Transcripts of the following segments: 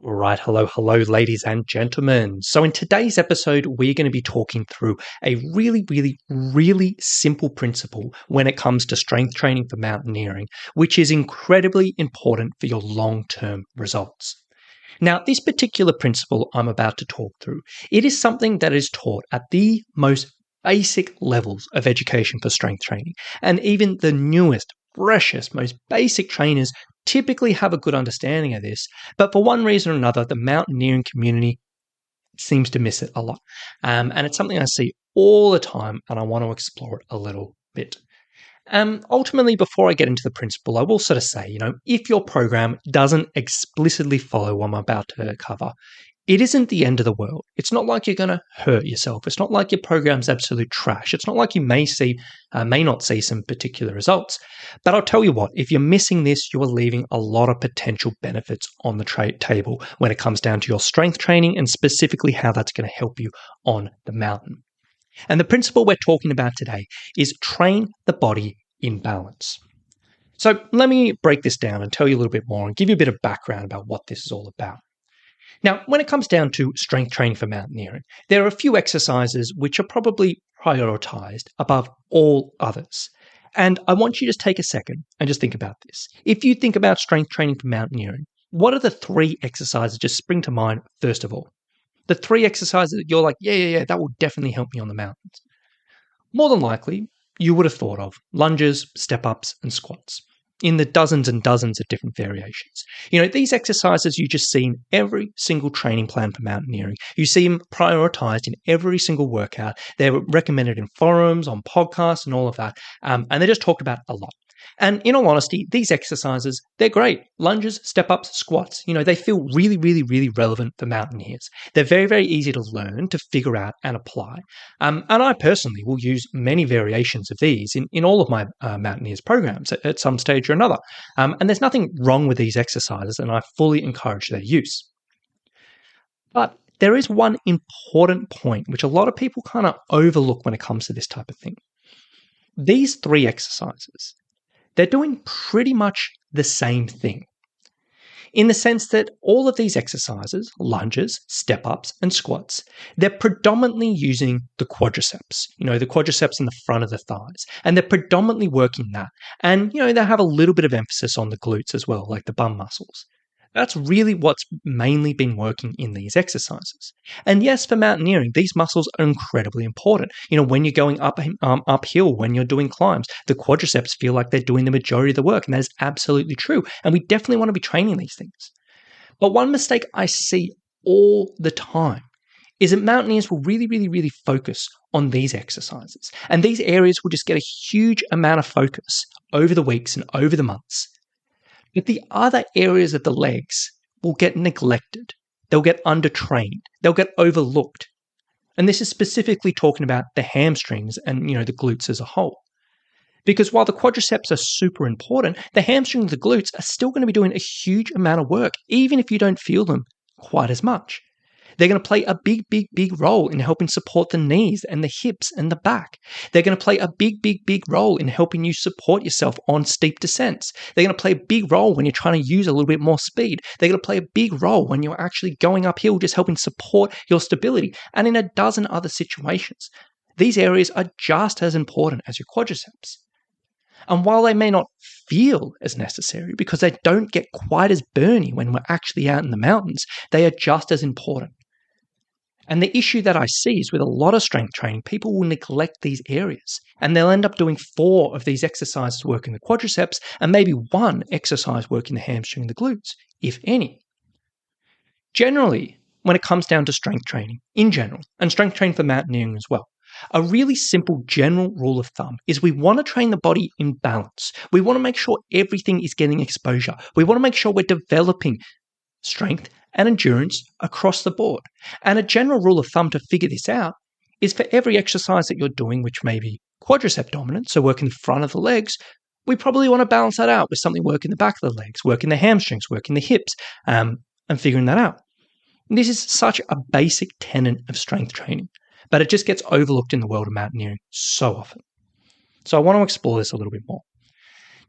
Right, hello, ladies and gentlemen. So, in today's episode, we're going to be talking through a really simple principle when it comes to strength training for mountaineering, which is incredibly important for your long term results. Now, this particular principle I'm about to talk through, it is something that is taught at the most basic levels of education for strength training, and even the newest, freshest, most basic trainers typically have a good understanding of this, but for one reason or another, the mountaineering community seems to miss it a lot. And it's something I see all the time, and I want to explore it a little bit. Ultimately, before I get into the principle, I will sort of say, if your program doesn't explicitly follow what I'm about to cover, it isn't the end of the world. It's not like you're going to hurt yourself. It's not like your program's absolute trash. It's not like you may not see some particular results. But I'll tell you what, if you're missing this, you are leaving a lot of potential benefits on the table when it comes down to your strength training and specifically how that's going to help you on the mountain. And the principle we're talking about today is train the body in balance. So let me break this down and tell you a little bit more and give you a bit of background about what this is all about. Now, when it comes down to strength training for mountaineering, there are a few exercises which are probably prioritized above all others. And I want you to just take a second and just think about this. If you think about strength training for mountaineering, what are the three exercises just spring to mind first of all? The three exercises that you're like, yeah, that will definitely help me on the mountains. More than likely, you would have thought of lunges, step-ups, and squats in the dozens and dozens of different variations. These exercises you just see in every single training plan for mountaineering. You see them prioritized in every single workout. They're recommended in forums, on podcasts, and all of that. And they're just talked about a lot. And in all honesty, these exercises, they're great. Lunges, step-ups, squats, they feel really relevant for mountaineers. They're very easy to learn, to figure out and apply. And I personally will use many variations of these in all of my mountaineers programs at some stage or another. And there's nothing wrong with these exercises, and I fully encourage their use. But there is one important point which a lot of people kind of overlook when it comes to this type of thing. These three exercises, they're doing pretty much the same thing in the sense that all of these exercises, lunges, step-ups, and squats, they're predominantly using the quadriceps, the quadriceps in the front of the thighs, and they're predominantly working that. And, they have a little bit of emphasis on the glutes as well, like the bum muscles. That's really what's mainly been working in these exercises. And yes, for mountaineering, these muscles are incredibly important. When you're going uphill, when you're doing climbs, the quadriceps feel like they're doing the majority of the work, and that is absolutely true. And we definitely want to be training these things. But one mistake I see all the time is that mountaineers will really focus on these exercises. And these areas will just get a huge amount of focus over the weeks and over the months. But the other areas of the legs will get neglected. They'll get undertrained. They'll get overlooked. And this is specifically talking about the hamstrings and, the glutes as a whole. Because while the quadriceps are super important, the hamstrings and the glutes are still going to be doing a huge amount of work, even if you don't feel them quite as much. They're going to play a big role in helping support the knees and the hips and the back. They're going to play a big role in helping you support yourself on steep descents. They're going to play a big role when you're trying to use a little bit more speed. They're going to play a big role when you're actually going uphill, just helping support your stability. And in a dozen other situations, these areas are just as important as your quadriceps. And while they may not feel as necessary because they don't get quite as burny when we're actually out in the mountains, they are just as important. And the issue that I see is with a lot of strength training, people will neglect these areas and they'll end up doing 4 of these exercises working the quadriceps and maybe 1 exercise working the hamstring and the glutes, if any. Generally, when it comes down to strength training in general, and strength training for mountaineering as well, a really simple general rule of thumb is we want to train the body in balance. We want to make sure everything is getting exposure. We want to make sure we're developing strength and endurance across the board. And a general rule of thumb to figure this out is for every exercise that you're doing, which may be quadricep dominant, so working the front of the legs, we probably want to balance that out with something working the back of the legs, working the hamstrings, working the hips, and figuring that out. And this is such a basic tenet of strength training, but it just gets overlooked in the world of mountaineering so often. So I want to explore this a little bit more.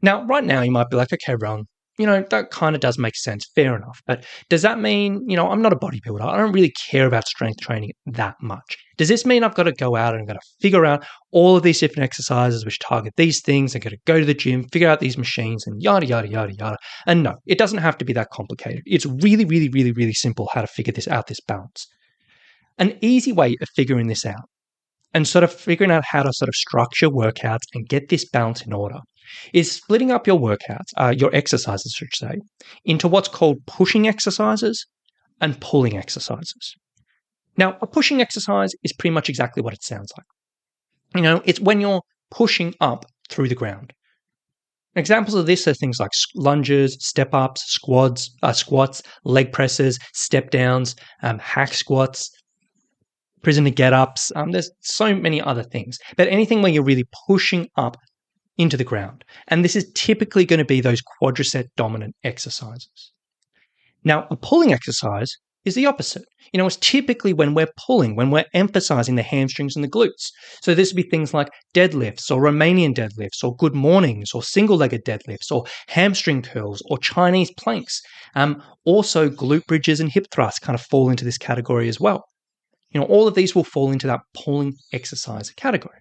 Now, right now, you might be like, okay, Ron, that kind of does make sense. Fair enough. But does that mean, I'm not a bodybuilder. I don't really care about strength training that much. Does this mean I've got to go out and I've got to figure out all of these different exercises which target these things? I've got to go to the gym, figure out these machines and yada, yada, yada, yada. And no, it doesn't have to be that complicated. It's really, really, really, really simple how to figure this balance. An easy way of figuring this out and sort of figuring out how to sort of structure workouts and get this balance in order is splitting up your workouts, your exercises, I should say, into what's called pushing exercises and pulling exercises. Now, a pushing exercise is pretty much exactly what it sounds like. It's when you're pushing up through the ground. Examples of this are things like lunges, step-ups, squats, leg presses, step-downs, hack squats, prisoner get-ups. There's so many other things. But anything where you're really pushing up into the ground. And this is typically going to be those quadricep dominant exercises. Now, a pulling exercise is the opposite. It's typically when we're pulling, when we're emphasizing the hamstrings and the glutes. So this would be things like deadlifts or Romanian deadlifts or good mornings or single-legged deadlifts or hamstring curls or Chinese planks. Also, glute bridges and hip thrusts kind of fall into this category as well. All of these will fall into that pulling exercise category.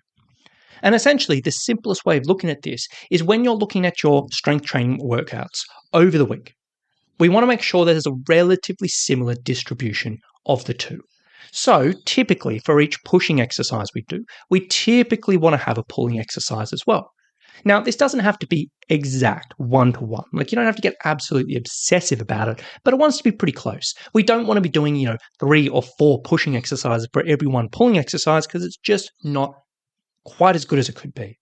And essentially, the simplest way of looking at this is when you're looking at your strength training workouts over the week, we want to make sure there's a relatively similar distribution of the two. So typically, for each pushing exercise we do, we typically want to have a pulling exercise as well. Now, this doesn't have to be exact one-to-one. You don't have to get absolutely obsessive about it, but it wants to be pretty close. We don't want to be doing, 3 or 4 pushing exercises for every one pulling exercise because it's just not quite as good as it could be.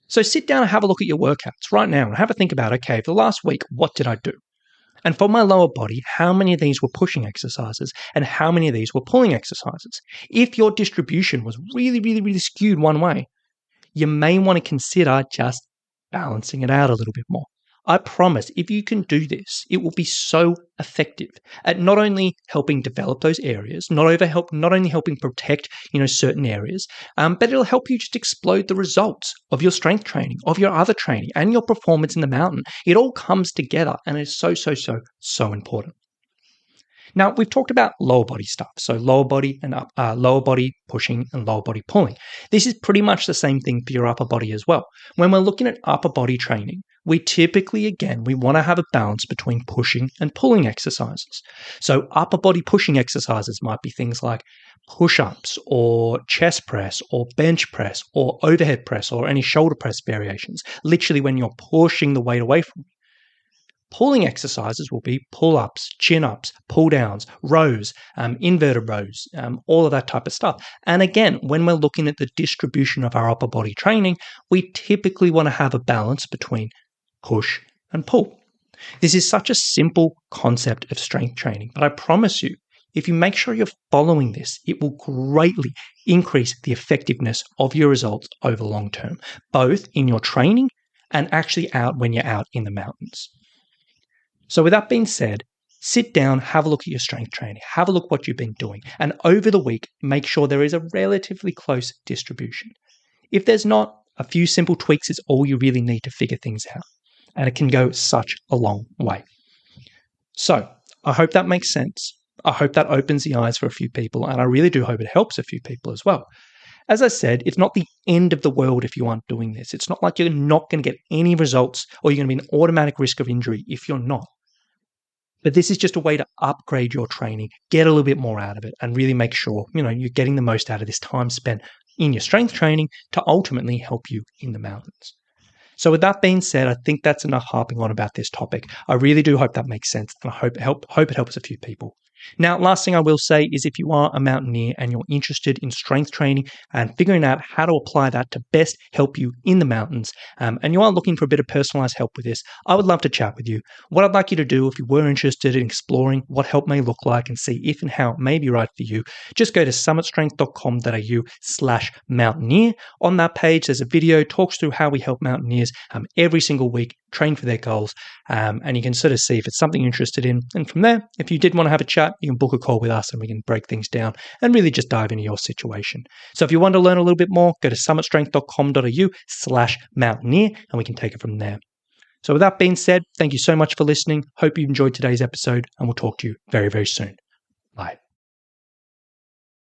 So sit down and have a look at your workouts right now and have a think about, okay, for the last week, what did I do? And for my lower body, how many of these were pushing exercises and how many of these were pulling exercises? If your distribution was really, really, really skewed one way, you may want to consider just balancing it out a little bit more. I promise if you can do this, it will be so effective at not only helping develop those areas, not only helping protect, certain areas, but it'll help you just explode the results of your strength training, of your other training, and your performance in the mountain. It all comes together and it's so important. Now, we've talked about lower body stuff, so lower body pushing and lower body pulling. This is pretty much the same thing for your upper body as well. When we're looking at upper body training, we typically, we want to have a balance between pushing and pulling exercises. So upper body pushing exercises might be things like push-ups or chest press or bench press or overhead press or any shoulder press variations, literally when you're pushing the weight away from you. Pulling exercises will be pull-ups, chin-ups, pull-downs, rows, inverted rows, all of that type of stuff. And again, when we're looking at the distribution of our upper body training, we typically want to have a balance between push and pull. This is such a simple concept of strength training, but I promise you, if you make sure you're following this, it will greatly increase the effectiveness of your results over the long term, both in your training and actually out when you're out in the mountains. So with that being said, sit down, have a look at your strength training, have a look what you've been doing, and over the week, make sure there is a relatively close distribution. If there's not, a few simple tweaks is all you really need to figure things out, and it can go such a long way. So I hope that makes sense. I hope that opens the eyes for a few people, and I really do hope it helps a few people as well. As I said, it's not the end of the world if you aren't doing this. It's not like you're not going to get any results or you're going to be an automatic risk of injury if you're not. But this is just a way to upgrade your training, get a little bit more out of it, and really make sure, you're getting the most out of this time spent in your strength training to ultimately help you in the mountains. So with that being said, I think that's enough harping on about this topic. I really do hope that makes sense, and I hope it helps a few people. Now, last thing I will say is if you are a mountaineer and you're interested in strength training and figuring out how to apply that to best help you in the mountains, and you are looking for a bit of personalized help with this, I would love to chat with you. What I'd like you to do, if you were interested in exploring what help may look like and see if and how it may be right for you, just go to summitstrength.com.au/mountaineer. On that page, there's a video, talks through how we help mountaineers every single week train for their goals, and you can sort of see if it's something you're interested in. And from there, if you did want to have a chat, you can book a call with us and we can break things down and really just dive into your situation. So if you want to learn a little bit more, go to summitstrength.com.au/mountaineer and we can take it from there. So with that being said, thank you so much for listening. Hope you enjoyed today's episode, and we'll talk to you very, very soon.